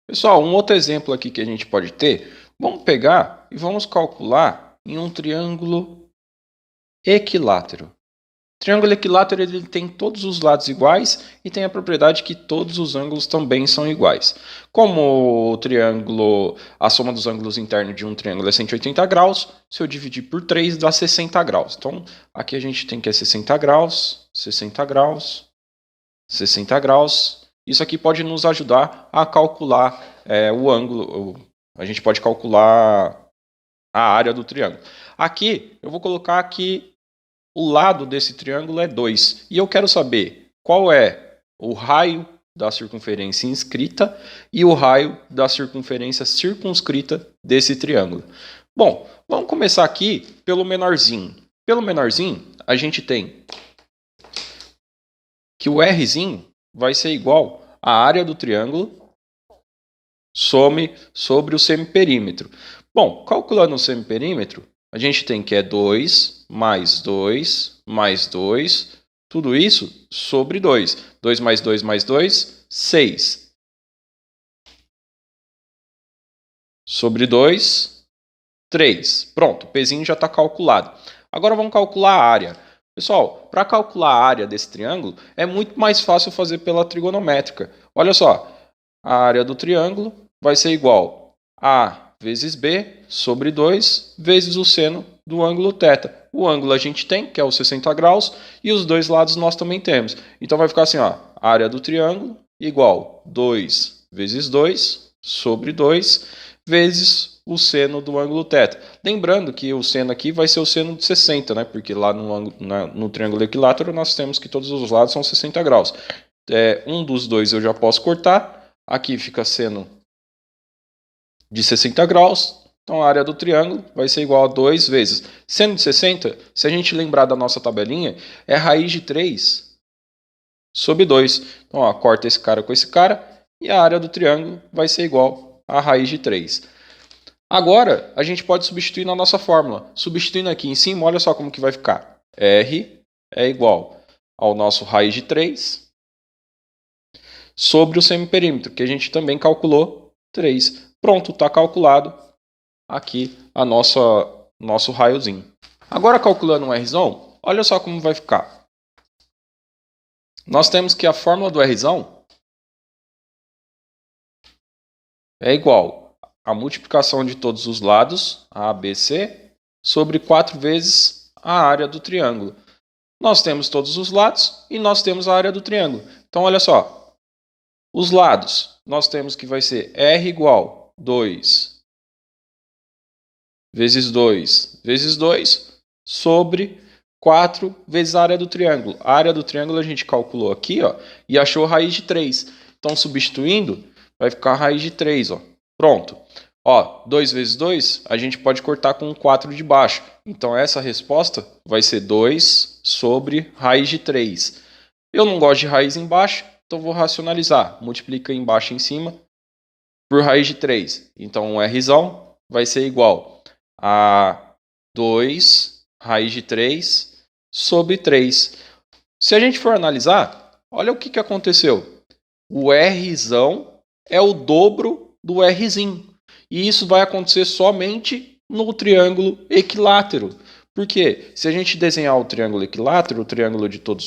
Pessoal, um outro exemplo aqui que a gente pode ter, vamos pegar e vamos calcular em um triângulo equilátero. O triângulo equilátero ele tem todos os lados iguais e tem a propriedade que todos os ângulos também são iguais. Como o triângulo, a soma dos ângulos internos de um triângulo é 180 graus, se eu dividir por 3 dá 60 graus. Então, aqui a gente tem que é 60 graus, 60 graus, 60 graus. Isso aqui pode nos ajudar a calcular o ângulo. A gente pode calcular a área do triângulo. Aqui, eu vou colocar aqui o lado desse triângulo é 2. E eu quero saber qual é o raio da circunferência inscrita e o raio da circunferência circunscrita desse triângulo. Bom, vamos começar aqui pelo menorzinho. Pelo menorzinho, a gente tem que o Rzinho vai ser igual à área do triângulo sobre o semiperímetro. Bom, calculando o semiperímetro, a gente tem que é 2 mais 2 mais 2, tudo isso sobre 2. 2 mais 2 mais 2, 6. Sobre 2, 3. Pronto, o pezinho já está calculado. Agora vamos calcular a área. Pessoal, para calcular a área desse triângulo, é muito mais fácil fazer pela trigonométrica. Olha só, a área do triângulo vai ser igual a vezes b sobre 2 vezes o seno do ângulo θ. O ângulo a gente tem, que é os 60 graus, e os dois lados nós também temos. Então vai ficar assim, ó, a área do triângulo igual 2 vezes 2 sobre 2 vezes o seno do ângulo θ. Lembrando que o seno aqui vai ser o seno de 60, né? Porque lá no triângulo equilátero nós temos que todos os lados são 60 graus. Um dos dois eu já posso cortar. Aqui fica seno de 60 graus. Então a área do triângulo vai ser igual a 2 vezes seno de 60. Se a gente lembrar da nossa tabelinha, é raiz de 3 sobre 2. Então ó, corta esse cara com esse cara e a área do triângulo vai ser igual a raiz de 3. Agora, a gente pode substituir na nossa fórmula. Substituindo aqui em cima, olha só como que vai ficar. R é igual ao nosso raiz de 3 sobre o semiperímetro, que a gente também calculou 3. Pronto, está calculado aqui nosso raiozinho. Agora, calculando um Rzão, olha só como vai ficar. Nós temos que a fórmula do Rzão é igual a multiplicação de todos os lados, A, B, C, sobre 4 vezes a área do triângulo. Nós temos todos os lados e nós temos a área do triângulo. Então, olha só. Os lados, nós temos que vai ser R igual 2 vezes 2 vezes 2 sobre 4 vezes a área do triângulo. A área do triângulo a gente calculou aqui, ó, e achou a raiz de 3. Então, substituindo, vai ficar a raiz de 3, ó. Pronto. Ó, 2 vezes 2, a gente pode cortar com 4 de baixo. Então, essa resposta vai ser 2 sobre raiz de 3. Eu não gosto de raiz embaixo, então vou racionalizar. Multiplica embaixo e em cima por raiz de 3. Então, o Rzão vai ser igual a 2 raiz de 3 sobre 3. Se a gente for analisar, olha o que aconteceu. O Rzão é o dobro do Rzinho. E isso vai acontecer somente no triângulo equilátero. Porque se a gente desenhar o triângulo equilátero, o triângulo de todos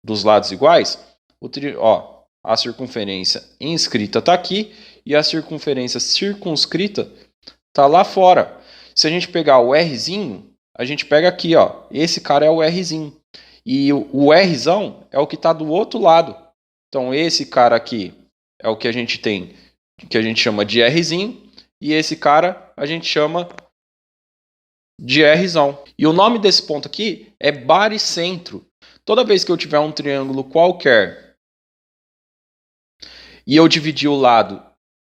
dos lados iguais, a circunferência inscrita está aqui e a circunferência circunscrita está lá fora. Se a gente pegar o Rzinho, a gente pega aqui, ó, esse cara é o Rzinho. E o Rzão é o que está do outro lado. Então esse cara aqui é o que a gente tem, que a gente chama de Rzinho, e esse cara a gente chama de Rzão. E o nome desse ponto aqui é baricentro. Toda vez que eu tiver um triângulo qualquer e eu dividir o lado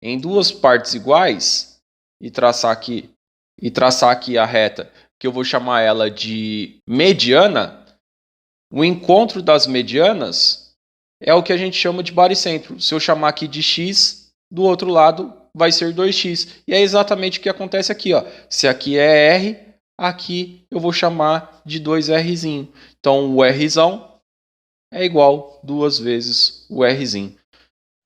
em duas partes iguais e traçar aqui a reta, que eu vou chamar ela de mediana, o encontro das medianas é o que a gente chama de baricentro. Se eu chamar aqui de x, do outro lado vai ser 2x. E é exatamente o que acontece aqui, ó. Se aqui é R, aqui eu vou chamar de 2Rzinho. Então o Rzão é igual 2 vezes o Rzinho.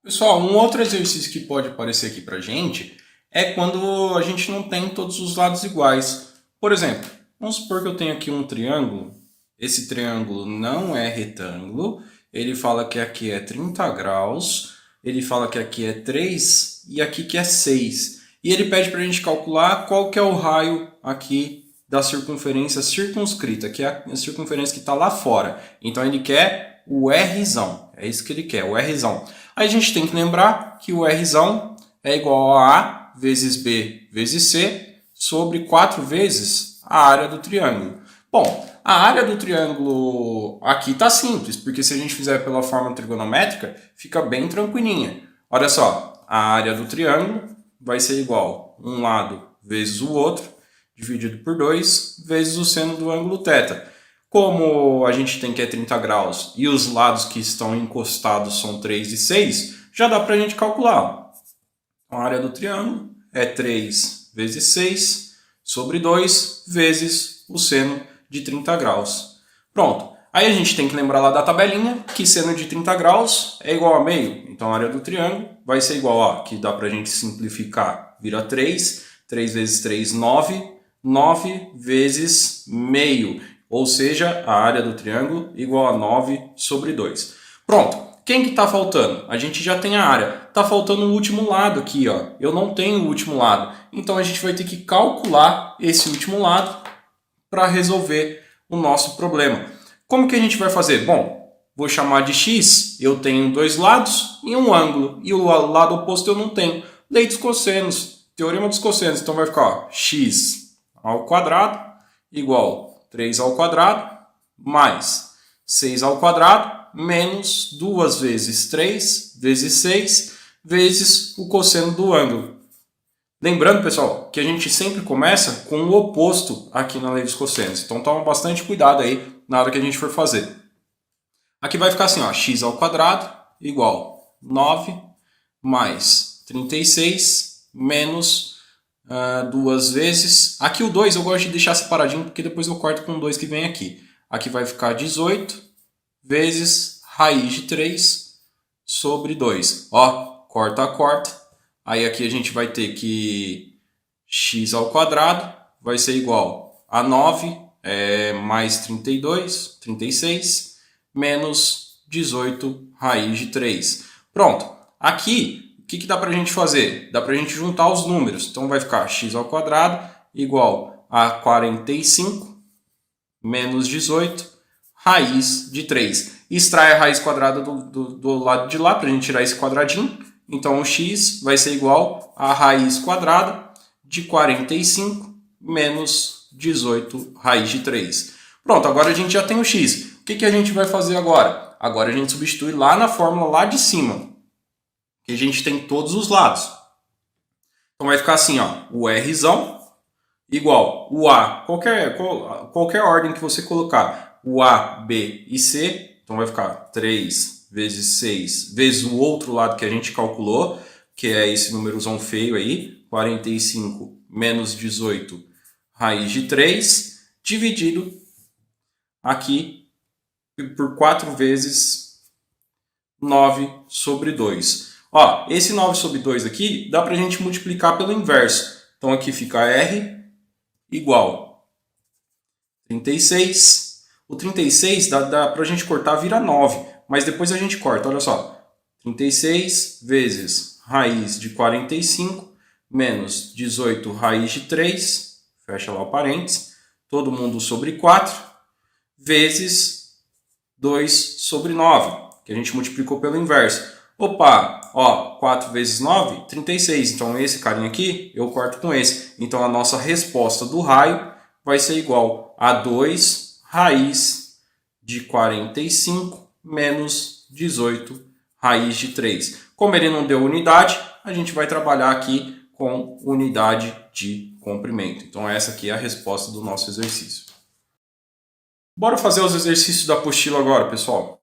Pessoal, um outro exercício que pode aparecer aqui pra gente é quando a gente não tem todos os lados iguais. Por exemplo, vamos supor que eu tenho aqui um triângulo. Esse triângulo não é retângulo. Ele fala que aqui é 30 graus. Ele fala que aqui é 3 e aqui que é 6. E ele pede pra gente calcular qual que é o raio aqui da circunferência circunscrita, que é a circunferência que está lá fora. Então ele quer o Rzão. É isso que ele quer, o Rzão. Aí a gente tem que lembrar que o Rzão é igual a A vezes B vezes C sobre 4 vezes a área do triângulo. Bom, a área do triângulo aqui está simples, porque se a gente fizer pela forma trigonométrica, fica bem tranquilinha. Olha só, a área do triângulo vai ser igual um lado vezes o outro, dividido por 2, vezes o seno do ângulo θ. Como a gente tem que é 30 graus e os lados que estão encostados são 3 e 6, já dá para a gente calcular. A área do triângulo é 3 vezes 6 sobre 2 vezes o seno de 30 graus. Pronto. Aí a gente tem que lembrar lá da tabelinha que seno de 30 graus é igual a meio. Então a área do triângulo vai ser igual a, que dá para a gente simplificar, vira 3. 3 vezes 3, 9. 9 vezes meio. Ou seja, a área do triângulo igual a 9 sobre 2. Pronto. Quem que está faltando? A gente já tem a área. Está faltando o último lado aqui, ó. Eu não tenho o último lado. Então a gente vai ter que calcular esse último lado para resolver o nosso problema. Como que a gente vai fazer? Bom, vou chamar de x. Eu tenho dois lados e um ângulo. E o lado oposto eu não tenho. Lei dos cossenos. Teorema dos cossenos. Então vai ficar, ó, x ao quadrado igual 3 ao quadrado mais 6 ao quadrado menos 2 vezes 3 vezes 6 vezes o cosseno do ângulo. Lembrando, pessoal, que a gente sempre começa com o oposto aqui na lei dos cossenos. Então toma bastante cuidado aí na hora que a gente for fazer. Aqui vai ficar assim, ó, x ao quadrado igual 9 mais 36 menos 2 vezes... Aqui o 2 eu gosto de deixar separadinho porque depois eu corto com o 2 que vem aqui. Aqui vai ficar 18 vezes raiz de 3 sobre 2. Ó, corta a corta. Aí aqui a gente vai ter que x ao quadrado vai ser igual a 9 mais 32, 36, menos 18 raiz de 3. Pronto. Aqui, o que dá para a gente fazer? Dá para a gente juntar os números. Então vai ficar x ao quadrado igual a 45 menos 18 raiz de 3. Extrai a raiz quadrada do lado de lá para a gente tirar esse quadradinho. Então o x vai ser igual a raiz quadrada de 45 menos 18 raiz de 3. Pronto, agora a gente já tem o x. O que a gente vai fazer agora? Agora a gente substitui lá na fórmula lá de cima, que a gente tem todos os lados. Então vai ficar assim, ó, o Rzão igual o A, qualquer ordem que você colocar, o A, B e C, então vai ficar 3 vezes 6 vezes o outro lado que a gente calculou, que é esse númerozão feio aí, 45 menos 18 raiz de 3, dividido aqui por 4 vezes 9 sobre 2. Ó, esse 9 sobre 2 aqui dá para a gente multiplicar pelo inverso. Então aqui fica R igual 36. O 36 dá para a gente cortar, vira 9. Mas depois a gente corta, olha só. 36 vezes raiz de 45 menos 18 raiz de 3, fecha lá o parênteses, todo mundo sobre 4, vezes 2 sobre 9, que a gente multiplicou pelo inverso. Opa, ó, 4 vezes 9, 36. Então esse carinha aqui eu corto com esse. Então a nossa resposta do raio vai ser igual a 2 raiz de 45 menos 18 raiz de 3. Como ele não deu unidade, a gente vai trabalhar aqui com unidade de comprimento. Então essa aqui é a resposta do nosso exercício. Bora fazer os exercícios da apostila agora, pessoal.